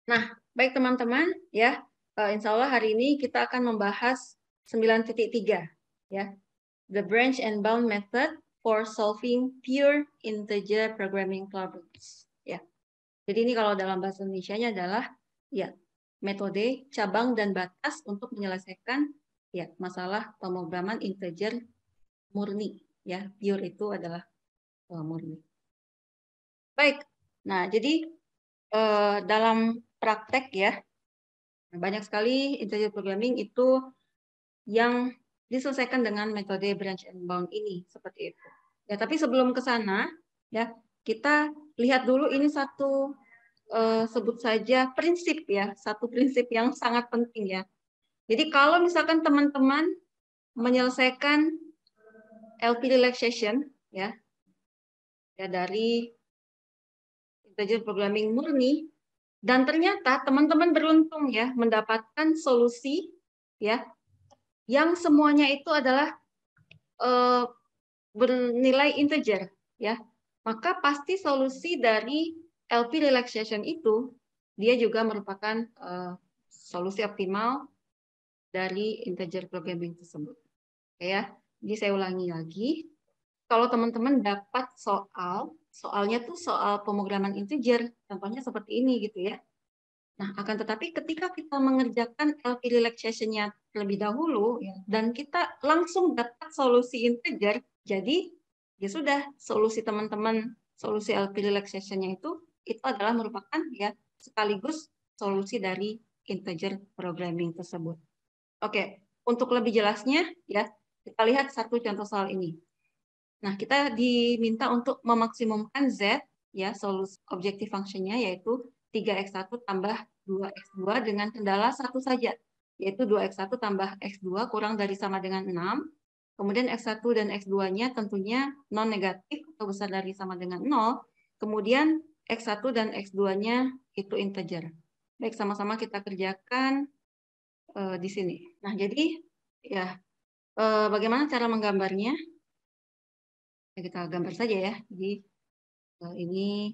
Nah, baik teman-teman, ya, insya Allah hari ini kita akan membahas 9.3, ya, the branch and bound method for solving pure integer programming problems. Ya, jadi ini kalau dalam bahasa Indonesia-nya adalah ya metode cabang dan batas untuk menyelesaikan ya masalah pemrograman integer murni. Ya, pure itu adalah murni. Baik, nah jadi dalam praktek ya. Banyak sekali integer programming itu yang diselesaikan dengan metode branch and bound ini seperti itu. Ya, tapi sebelum ke sana ya, kita lihat dulu ini satu sebut saja prinsip ya, satu prinsip yang sangat penting ya. Jadi kalau misalkan teman-teman menyelesaikan LP relaxation ya dari integer programming murni dan ternyata teman-teman beruntung ya mendapatkan solusi ya yang semuanya itu adalah bernilai integer ya, maka pasti solusi dari LP relaxation itu dia juga merupakan solusi optimal dari integer programming tersebut. Oke ya, jadi saya ulangi lagi. Kalau teman-teman dapat soalnya tuh soal pemrograman integer, contohnya seperti ini gitu ya. Nah, akan tetapi ketika kita mengerjakan LP relaxation-nya terlebih dahulu, ya, dan kita langsung dapat solusi integer, jadi ya sudah, solusi teman-teman, solusi LP relaxation-nya itu adalah merupakan ya sekaligus solusi dari integer programming tersebut. Oke, untuk lebih jelasnya ya, kita lihat satu contoh soal ini. Nah, kita diminta untuk memaksimumkan Z, ya, solusi objektif fungsinya yaitu 3x1 tambah 2x2 dengan kendala satu saja, yaitu 2x1 tambah x2 kurang dari sama dengan 6. Kemudian x1 dan x2-nya tentunya non-negatif atau besar dari sama dengan 0. Kemudian x1 dan x2-nya itu integer. Baik, sama-sama kita kerjakan di sini. Nah, jadi ya bagaimana cara menggambarnya? Kita gambar saja ya. Jadi ini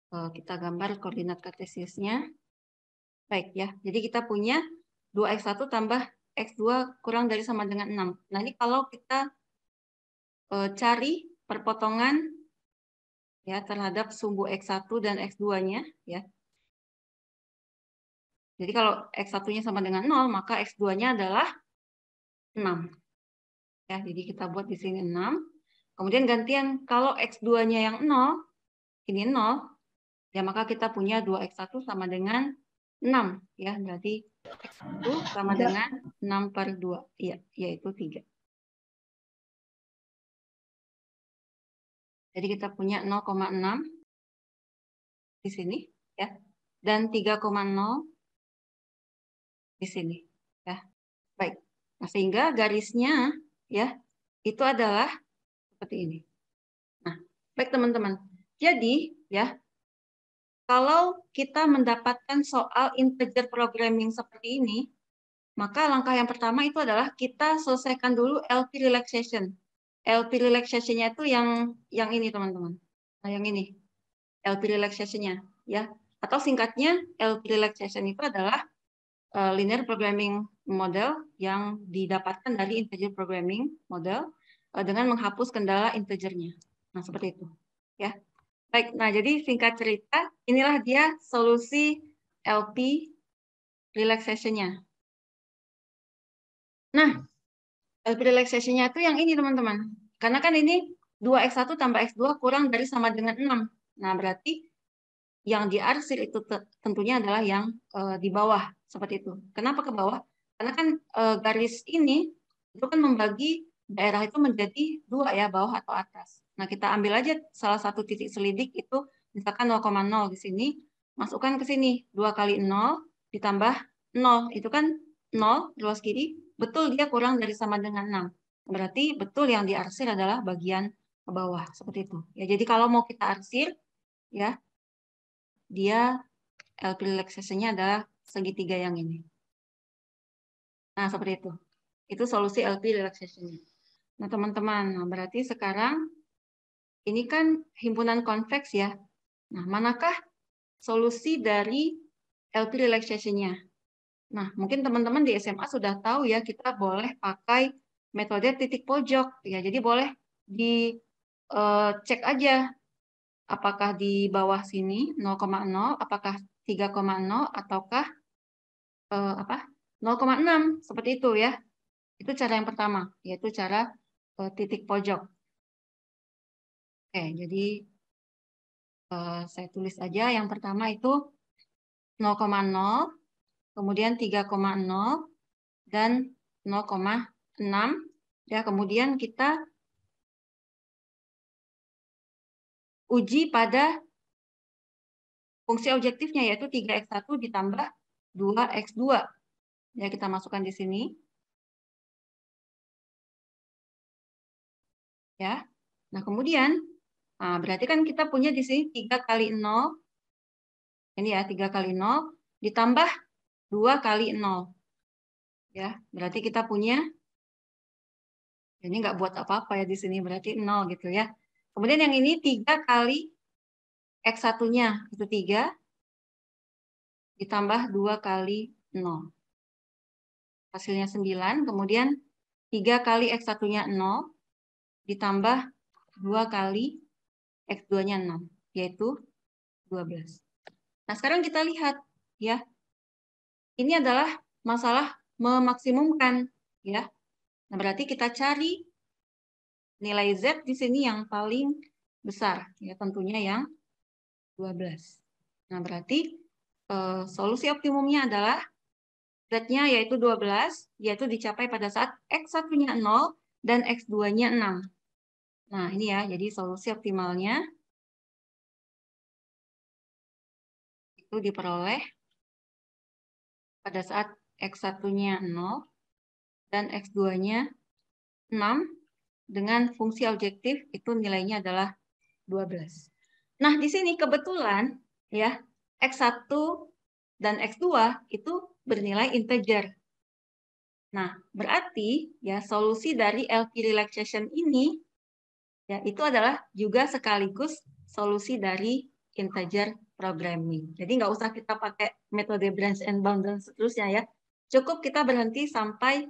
kita gambar koordinat kartesiusnya. Baik ya. Jadi kita punya 2x1 tambah x2 kurang dari sama dengan 6. Nah, ini kalau kita cari perpotongan ya terhadap sumbu x1 dan x2-nya ya. Jadi kalau x1-nya sama dengan 0, maka x2-nya adalah 6. Ya, jadi kita buat di sini 6. Kemudian gantian kalau x2-nya yang 0, ini 0, ya maka kita punya 2x1 sama dengan 6 ya, berarti x1 sama dengan 6/2 ya, yaitu 3. Jadi kita punya 0,6 di sini ya, dan 3,0 di sini ya. Baik. Nah, sehingga garisnya ya itu adalah seperti ini. Nah, baik teman-teman. Jadi ya, kalau kita mendapatkan soal integer programming seperti ini, maka langkah yang pertama itu adalah kita selesaikan dulu LP relaxation. LP relaxation-nya itu yang ini teman-teman. Nah, yang ini. LP relaxation-nya ya. Atau singkatnya LP relaxation itu adalah linear programming model yang didapatkan dari integer programming model dengan menghapus kendala integernya. Nah, seperti itu. Ya. Baik, nah jadi singkat cerita, inilah dia solusi LP relaxation-nya. Nah, LP relaxation-nya itu yang ini teman-teman. Karena kan ini 2x1 tambah x2 kurang dari sama dengan 6. Nah, berarti yang diarsir itu tentunya adalah yang di bawah. Seperti itu. Kenapa ke bawah? Karena kan garis ini itu kan membagi daerah itu menjadi dua ya, bawah atau atas. Nah, kita ambil aja salah satu titik selidik itu, misalkan 0,0 di sini, masukkan ke sini. 2 kali 0 ditambah 0. Itu kan 0, luas kiri, betul dia kurang dari sama dengan 6. Berarti betul yang diarsir adalah bagian ke bawah. Seperti itu. Ya, jadi kalau mau kita arsir, ya, dia LP relaxation-nya adalah segitiga yang ini. Nah, seperti itu. Itu solusi LP relaxation-nya. Nah, teman-teman, nah, berarti sekarang ini kan himpunan konveks ya. Nah, manakah solusi dari LP relaxation-nya. Nah, mungkin teman-teman di SMA sudah tahu ya, kita boleh pakai metode titik pojok. Ya, jadi boleh dicek aja apakah di bawah sini 0,0, apakah 3,0, ataukah 0,6, seperti itu ya. Itu cara yang pertama, yaitu cara titik pojok. Oke, jadi saya tulis aja yang pertama itu 0,0, kemudian 3,0, dan 0,6. Ya, kemudian kita uji pada fungsi objektifnya, yaitu 3x1 ditambah 2x2. Ya, kita masukkan di sini. Ya. Nah, kemudian, berarti kan kita punya di sini 3 kali 0. Ini ya, 3 kali 0 ditambah 2 kali 0. Ya, berarti kita punya, ini nggak buat apa-apa ya di sini, berarti 0 gitu ya. Kemudian yang ini 3 kali x1-nya, itu 3, ditambah 2 kali 0. Hasilnya 9, kemudian 3 kali x1-nya 0, ditambah 2 kali x2-nya 6, yaitu 12. Nah, sekarang kita lihat ya. Ini adalah masalah memaksimumkan ya. Nah, berarti kita cari nilai Z di sini yang paling besar ya, tentunya yang 12. Nah, berarti solusi optimumnya adalah Z-nya yaitu 12, yaitu dicapai pada saat X1-nya 0 dan X2-nya 6. Nah, ini ya, jadi solusi optimalnya itu diperoleh pada saat X1-nya 0 dan X2-nya 6 dengan fungsi objektif itu nilainya adalah 12. Nah, di sini kebetulan ya X1 dan X2 itu bernilai integer. Nah, berarti ya solusi dari LP relaxation ini ya itu adalah juga sekaligus solusi dari integer programming. Jadi nggak usah kita pakai metode branch and bound dan seterusnya ya. Cukup kita berhenti sampai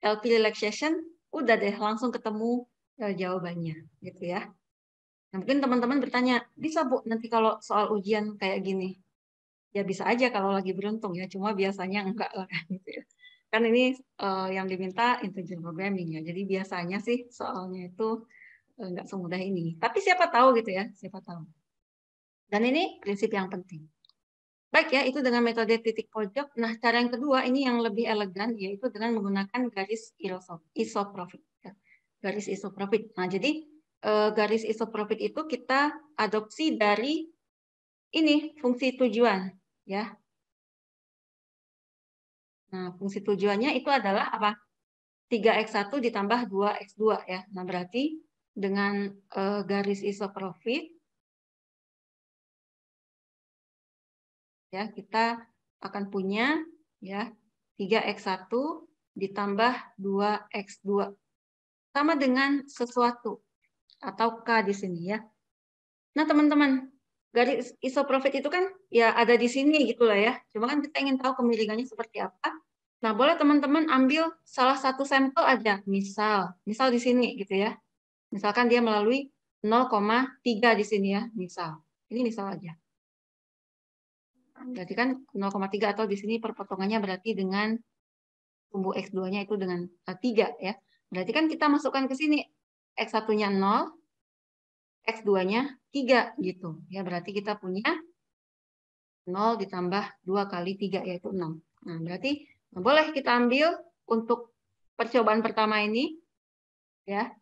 LP relaxation, udah deh langsung ketemu jawabannya gitu ya. Nah, mungkin teman-teman bertanya, bisa Bu nanti kalau soal ujian kayak gini? Ya bisa aja kalau lagi beruntung ya, cuma biasanya enggak lah gitu ya. Kan ini yang diminta integer programming ya, jadi biasanya sih soalnya itu enggak semudah ini. Tapi siapa tahu gitu ya, siapa tahu. Dan ini prinsip yang penting. Baik ya, itu dengan metode titik pojok. Nah, cara yang kedua ini yang lebih elegan, yaitu dengan menggunakan garis isopropit. Garis isopropit. Nah, jadi garis isopropit itu kita adopsi dari ini fungsi tujuan, ya. Nah, fungsi tujuannya itu adalah apa? 3x1 ditambah 2x2 ya. Nah, berarti dengan garis isopropit ya, kita akan punya ya 3x1 ditambah 2x2 sama dengan sesuatu atau K di sini ya. Nah, teman-teman, garis isopropit itu kan ya ada di sini gitu lah ya. Cuma kan kita ingin tahu kemiringannya seperti apa. Nah, boleh teman-teman ambil salah satu sampel aja. Misal di sini gitu ya. Misalkan dia melalui 0,3 di sini ya, misal. Ini misal aja. Berarti kan 0,3 atau di sini perpotongannya berarti dengan tumbuh X2-nya itu dengan 3 ya. Berarti kan kita masukkan ke sini X1-nya 0, X2-nya 3 gitu. Ya, berarti kita punya 0 ditambah 2 kali 3 yaitu 6. Nah, berarti boleh kita ambil untuk percobaan pertama ini ya.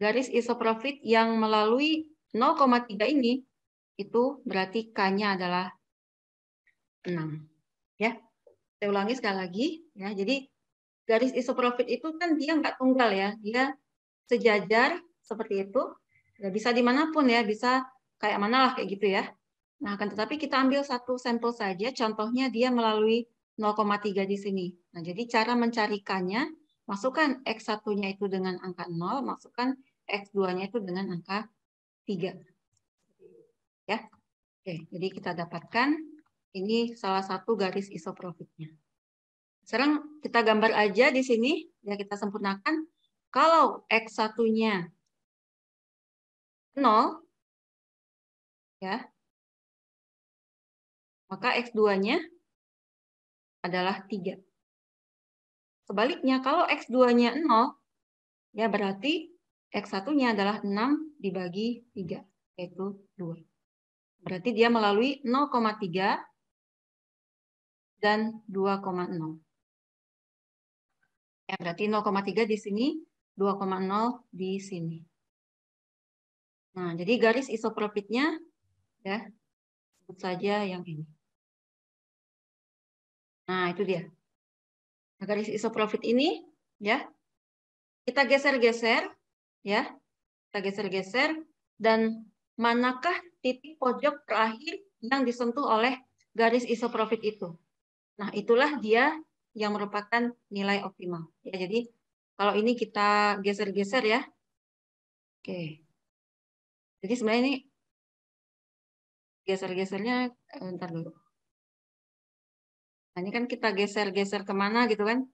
Garis isopropit yang melalui 0,3 ini itu berarti K-nya adalah 6. Ya. Saya ulangi sekali lagi ya. Jadi garis isopropit itu kan dia nggak tunggal ya. Dia sejajar seperti itu. Ya, bisa dimanapun ya, bisa kayak mana lah kayak gitu ya. Nah, akan tetapi kita ambil satu sampel saja, contohnya dia melalui 0,3 di sini. Nah, jadi cara mencarikannya, masukkan X1-nya itu dengan angka 0, masukkan X2-nya itu dengan angka 3. Ya. Oke, jadi kita dapatkan ini salah satu garis isoprofitnya. Sekarang kita gambar aja di sini, ya kita sempurnakan. Kalau X1-nya 0, ya, maka X2-nya adalah 3. Sebaliknya, kalau X2-nya 0, ya berarti X1-nya adalah 6 dibagi 3, yaitu 2. Berarti dia melalui 0,3 dan 2,0. Ya, berarti 0,3 di sini, 2,0 di sini. Nah, jadi garis isoprofitnya, ya, sebut saja yang ini. Nah, itu dia. Nah, garis isoprofit ini, ya, kita geser-geser, ya, kita geser-geser, dan manakah titik pojok terakhir yang disentuh oleh garis isoprofit itu? Nah, itulah dia yang merupakan nilai optimal. Ya, jadi kalau ini kita geser-geser ya. Oke. Jadi sebenarnya ini geser-gesernya ntar dulu. Nah, ini kan kita geser-geser kemana gitu kan.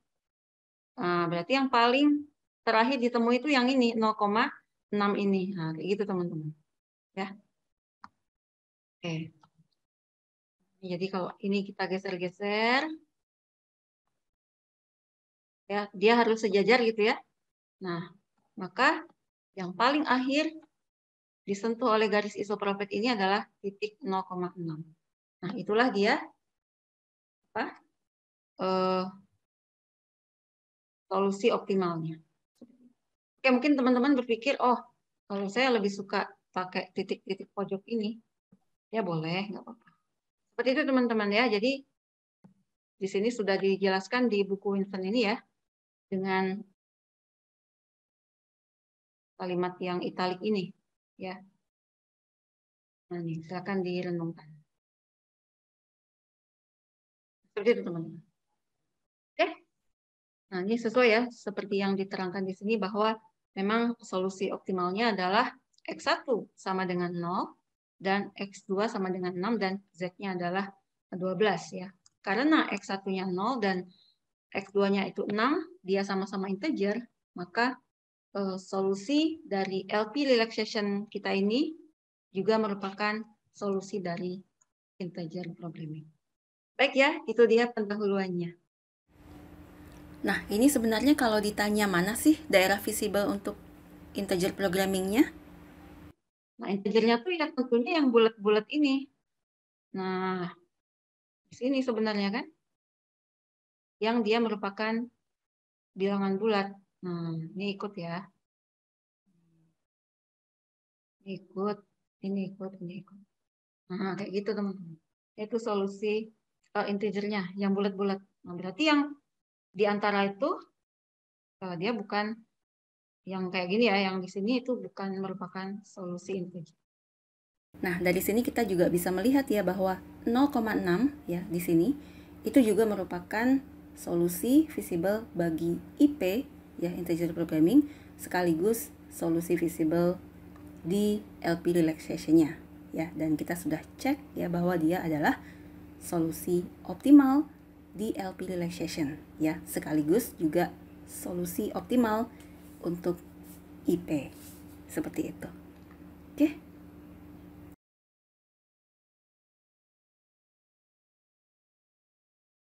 Nah, berarti yang paling terakhir ditemui itu yang ini 0,6 ini. Nah, kayak gitu teman-teman. Ya. Oke. Jadi kalau ini kita geser-geser, ya dia harus sejajar gitu ya. Nah, maka yang paling akhir disentuh oleh garis isoprofit ini adalah titik 0,6. Nah, itulah dia apa? Solusi optimalnya. Oke, mungkin teman-teman berpikir, oh, kalau saya lebih suka pakai titik-titik pojok ini, ya boleh, nggak apa-apa. Seperti itu teman-teman ya. Jadi di sini sudah dijelaskan di buku Winston ini ya, dengan kalimat yang italik ini, ya. Nah, ini silakan direnungkan. Seperti itu teman-teman. Oke. Nah, ini sesuai ya, seperti yang diterangkan di sini bahwa memang solusi optimalnya adalah X1 sama dengan 0, dan X2 sama dengan 6, dan Z-nya adalah 12 ya. Karena X1-nya 0 dan X2-nya itu 6, dia sama-sama integer, maka solusi dari LP relaxation kita ini juga merupakan solusi dari integer programming. Baik ya, itu dia pendahuluannya. Nah, ini sebenarnya kalau ditanya mana sih daerah visible untuk integer programmingnya? Nah, integernya tuh ya tentunya yang bulat-bulat ini. Nah, di sini sebenarnya kan, yang dia merupakan bilangan bulat. Nah, ini ikut ya. Ini ikut, ini ikut, ini ikut. Nah, kayak gitu teman-teman. Itu solusi integernya yang bulat-bulat. Nah, berarti yang di antara itu dia bukan yang kayak gini ya, yang di sini itu bukan merupakan solusi integer. Nah, dari sini kita juga bisa melihat ya bahwa 0,6 ya di sini itu juga merupakan solusi visible bagi IP ya integer programming sekaligus solusi visible di LP relaxation-nya ya, dan kita sudah cek ya bahwa dia adalah solusi optimal di LP relaxation ya, sekaligus juga solusi optimal untuk IP seperti itu. Oke.